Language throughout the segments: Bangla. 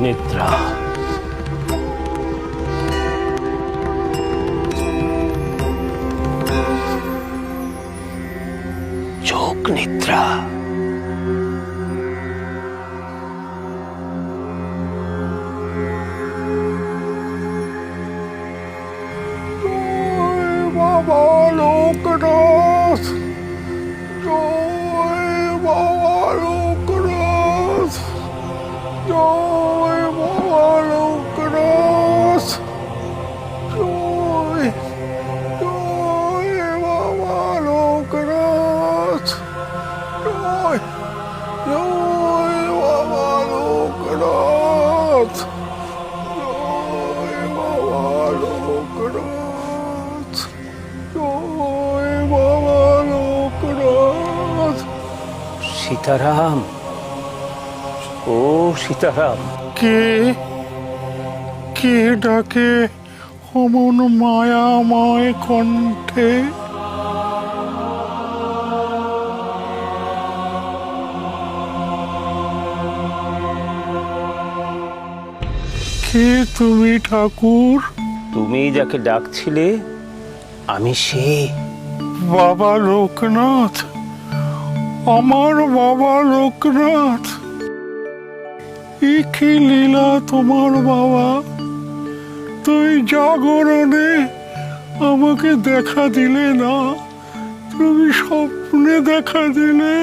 নিদ্রা। যোগ নিদ্রা। বাবা লোকনাথ, জয় বাবা লোকনাথ, জয় বাবা লোকনাথ, জয় জয় বাবা লোকনাথ, জয় জয় বাবা লোকনাথ, জয় বাবা লোকনাথ, জয় বাবা লোকনাথ। সীতারাম, ও সীতারাম। কে কে ডাকে অমন মায়াময় কণ্ঠে? কে তুমি ঠাকুর? তুমি যাকে ডাকছিলে আমি সে। বাবা লোকনাথ, আমার বাবা লোকনাথ। এ কি লীলা তোমার বাবা? তুই জাগরণে আমাকে দেখা দিলে না, তুমি স্বপ্নে দেখা দিলে।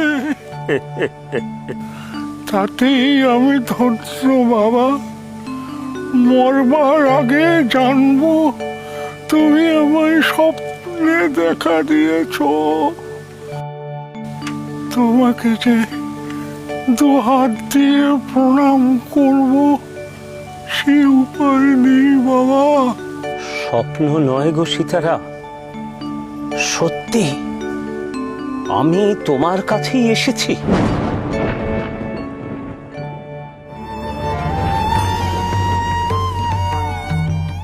তাতেই আমি ধন্য বাবা। মরবার আগে জানবো তুমি আমায় স্বপ্নে দেখা দিয়েছ। তোমাকে যে দু হাত দিয়ে প্রণাম করব সে উপায় নেই বাবা। স্বপ্ন নয় গো সীতারা, সত্যি আমি তোমার কাছেই এসেছি।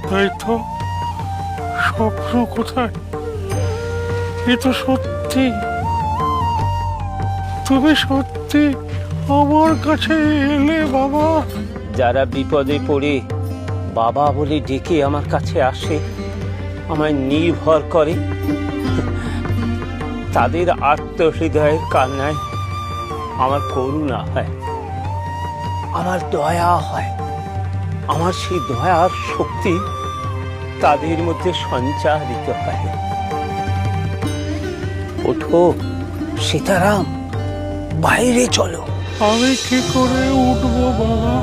তাই তো, স্বপ্ন কোথায়? এ তো সত্যি। তুমি সত্যি আমার কাছে এলে বাবা। যারা বিপদে পড়ে বাবা বলে ডেকে আমার কাছে আসে, আমায় নির্ভর করে, তাদের আত্মহৃদয়ের কান্নায় আমার করুণা হয়, আমার দয়া হয়। আমার সেই দয়ার শক্তি তাদের মধ্যে সঞ্চারিত হয়। ওঠো সীতারাম, বাইরে চলো। আমি কি করে উঠবো বাবা?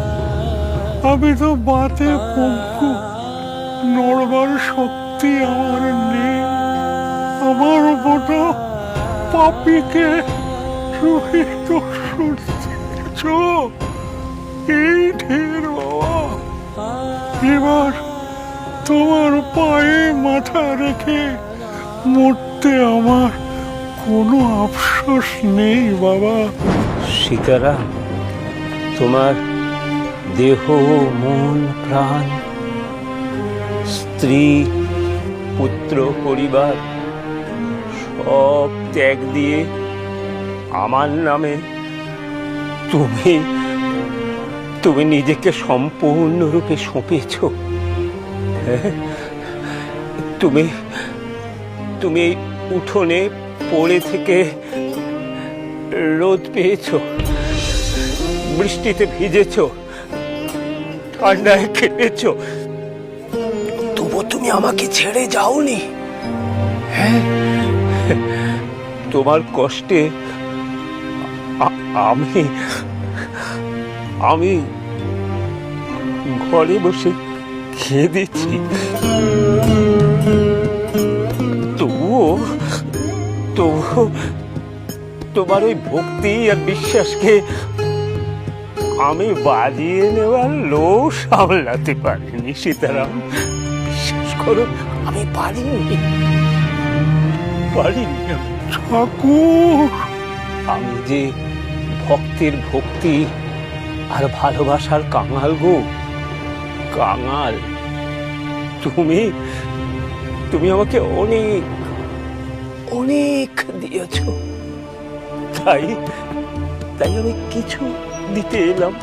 আমি তো বাতে পঙ্গু, নড়বার শক্তি আমার নেই। আমার মতো পাপীকে তুমি দর্শন দিয়েছ, এই ঢের বাবা। এবার তোমার পায়ে মাথা রেখে মরতে আমার কোনো আফসোস নেই বাবা। সীতারাম, তোমার দেহ, মন, প্রাণ, স্ত্রী, পুত্র, পরিবার সব ত্যাগ দিয়ে আমার নামে তুমি তুমি নিজেকে সম্পূর্ণরূপে সঁপেছ। তুমি তুমি এই উঠোনে পড়ে থেকে রোদ পেয়েছ, বৃষ্টিতে ভিজেছ, ঠান্ডায় কেটেছ, তবু তুমি আমাকে ছেড়ে যাওনি। হ্যাঁ, তোমার কষ্টে আমি আমি ঘরে বসে খেয়ে দিচ্ছি, তবুও তবুও তোমার ওই ভক্তি আর বিশ্বাসকে আমি বাজিয়ে নেওয়ার লোভ সামলাতে পারিনি সীতারাম। বিশ্বাস করো, আমি পারিনি। ঠাকুর, আমি যে ভক্তের ভক্তি আর ভালোবাসার কাঙাল গো, কাঙাল। তুমি তুমি আমাকে অনেক অনেক দিয়েছ, তাই তাই আমি কিছু দিতে এলাম।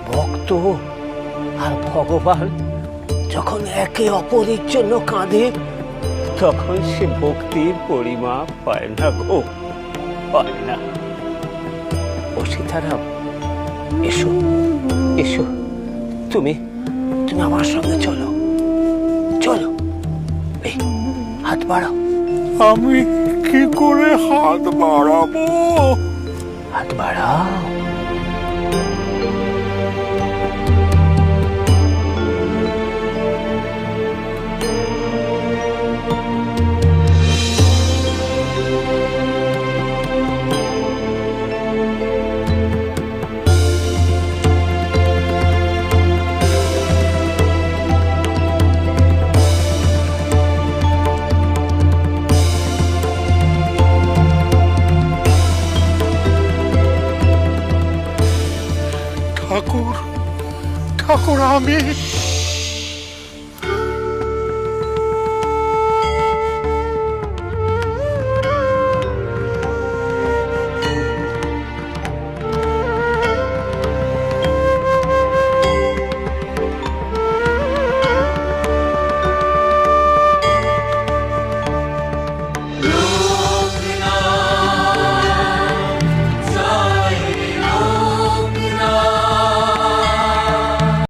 ভক্ত আর ভগবান যখন একে অপরের জন্য কাঁদে, তখন সে ভক্তির পরিমাপ পায় না গো, পায় না। ও সীতারাম, এসো এসো, তুমি তুমি আমার সঙ্গে চলো, চলো, এই হাত বাড়াও। আমি কি করে হাত বাড়াবো? হাত বাড়াও। ঠাকুর, ঠাকুর, আমি